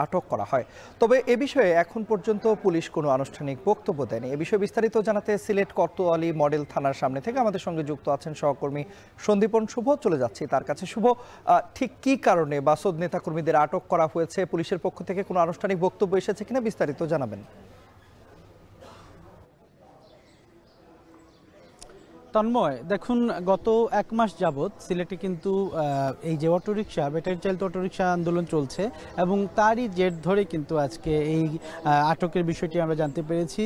আটক করা হয়। তবে এ বিষয়ে এখন পর্যন্ত পুলিশ কোনো আনুষ্ঠানিক বক্তব্য দেয়নি। এ বিষয়ে বিস্তারিত জানাতে সিলেট কোতোয়ালি মডেল থানার সামনে থেকে আমাদের সঙ্গে যুক্ত আছেন সহকর্মী সন্দীপন শুভ। চলে যাচ্ছি তার কাছে। শুভ, ঠিক কি কারণে বাসদ নেতাকর্মীদের আটক করা হয়েছে, পুলিশের পক্ষ থেকে কোনো আনুষ্ঠানিক বক্তব্য এসেছে কিনা বিস্তারিত জানাবেন। তন্ময়, দেখুন, গত 1 মাস যাবৎ সিলেটে কিন্তু এই যে অটোরিকশা, ব্যাটারি চালিত অটোরিকশা আন্দোলন চলছে এবং তারই জের ধরে কিন্তু আজকে এই আটকের বিষয়টি আমরা জানতে পেরেছি।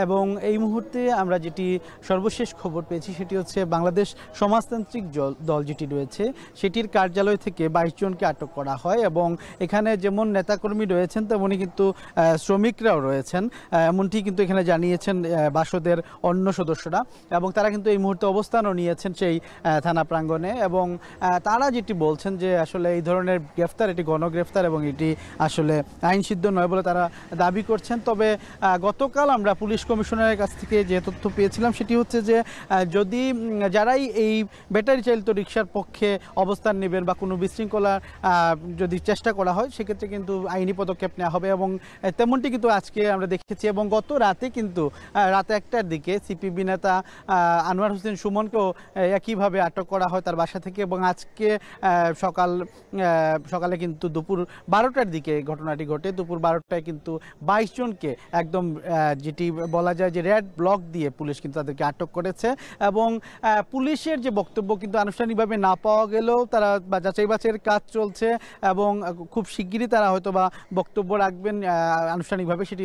এবং এই মুহূর্তে আমরা যেটি সর্বশেষ খবর পেয়েছি সেটি হচ্ছে বাংলাদেশ সমাজতান্ত্রিক দল যেটি রয়েছে সেটির কার্যালয় থেকে 22 জনকে আটক করা হয় এবং এখানে যেমন নেতাকর্মী রয়েছেন তেমনই কিন্তু শ্রমিকরাও রয়েছেন, এমনটি কিন্তু এখানে জানিয়েছেন বাসদের অন্য সদস্যরা। এবং তারা কিন্তু এই মুহূর্তে অবস্থানও নিয়েছেন সেই থানা প্রাঙ্গণে এবং তারা যেটি বলছেন যে আসলে এই ধরনের গ্রেফতার এটি গণগ্রেফতার এবং এটি আসলে আইনসিদ্ধ নয় বলে তারা দাবি করছেন। তবে গতকাল আমরা পুলিশ কমিশনারের কাছ থেকে যে তথ্য পেয়েছিলাম সেটি হচ্ছে যে যদি যারাই এই ব্যাটারি চালিত রিকশার পক্ষে অবস্থান নেবেন বা কোনো বিশৃঙ্খলা যদি চেষ্টা করা হয় সেক্ষেত্রে কিন্তু আইনি পদক্ষেপ নেওয়া হবে এবং তেমনটি কিন্তু আজকে আমরা দেখেছি। এবং গত রাতে কিন্তু রাত 1টার দিকে সিপিবি নেতা আনোয়ার হোসেন সুমনকেও একইভাবে আটক করা হয় তার বাসা থেকে এবং আজকে সকালে কিন্তু দুপুর 12টার দিকে ঘটনাটি ঘটে। দুপুর 12টায় কিন্তু 22 জনকে একদম যেটি বলা যায় যে রেড ব্লক দিয়ে পুলিশ কিন্তু তাদেরকে আটক করেছে এবং পুলিশের যে বক্তব্য কিন্তু আনুষ্ঠানিকভাবে না পাওয়া গেলেও তারা যাচাই বাছাইয়ের কাজ চলছে এবং খুব শিগগিরই তারা হয়তো বা বক্তব্য রাখবেন আনুষ্ঠানিকভাবে, সেটি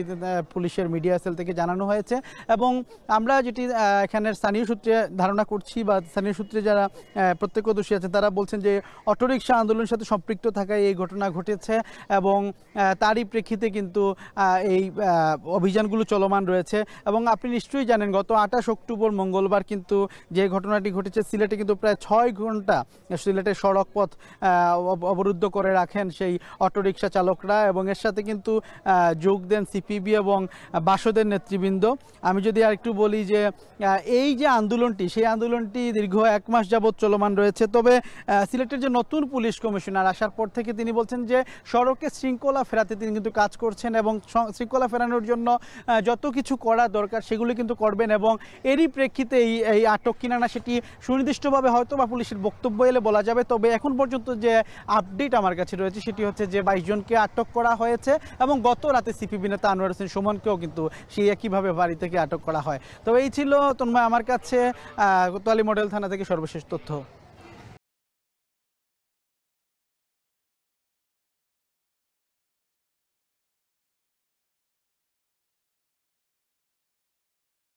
পুলিশের মিডিয়া সেল থেকে জানানো হয়েছে। এবং আমরা যেটি এখানের স্থানীয় সূত্রে ধারণা করছি বা স্থানীয় সূত্রে যারা প্রত্যক্ষদর্শী আছেন তারা বলছেন যে অটোরিকশা আন্দোলনের সাথে সম্পৃক্ত থাকায় এই ঘটনা ঘটেছে এবং তারই প্রেক্ষিতে কিন্তু এই অভিযানগুলো চলমান রয়েছে। এবং আপনি নিশ্চয়ই জানেন গত 28 অক্টোবর মঙ্গলবার কিন্তু যে ঘটনাটি ঘটেছে সিলেটে কিন্তু প্রায় 6 ঘন্টা সিলেটের সড়ক পথ অবরুদ্ধ করে রাখেন সেই অটোরিকশা চালকরা এবং এর সাথে কিন্তু যোগ দেন সিপিবি এবং বাসদের নেতৃবৃন্দ। আমি যদি আরেকটু বলি যে এই যে আন্দোলনটি সেই আন্দোলনটি দীর্ঘ 1 মাস যাবৎ চলমান রয়েছে। তবে সিলেটের যে নতুন পুলিশ কমিশনার আসার পর থেকে তিনি বলছেন যে সড়কে শৃঙ্খলা ফেরাতে তিনি কিন্তু কাজ করছেন এবং শৃঙ্খলা ফেরানোর জন্য যত কিছু করা দরকার সেগুলো কিন্তু করবেন এবং এরই প্রেক্ষিতে এই আটক কিনা না সেটি সুনির্দিষ্টভাবে হয়তো বা পুলিশের বক্তব্য এলে বলা যাবে। তবে এখন পর্যন্ত যে আপডেট আমার কাছে রয়েছে সেটি হচ্ছে যে 22 জনকে আটক করা হয়েছে এবং গত রাতে সিপিবি নেতা আনোয়ার হোসেন সুমনকেও কিন্তু সেই একইভাবে বাড়ি থেকে আটক করা হয়। তবে এই ছিল তন্ময় আমার কাছে কোতোয়ালি মডেল থানা থেকে সর্বশেষ তথ্য।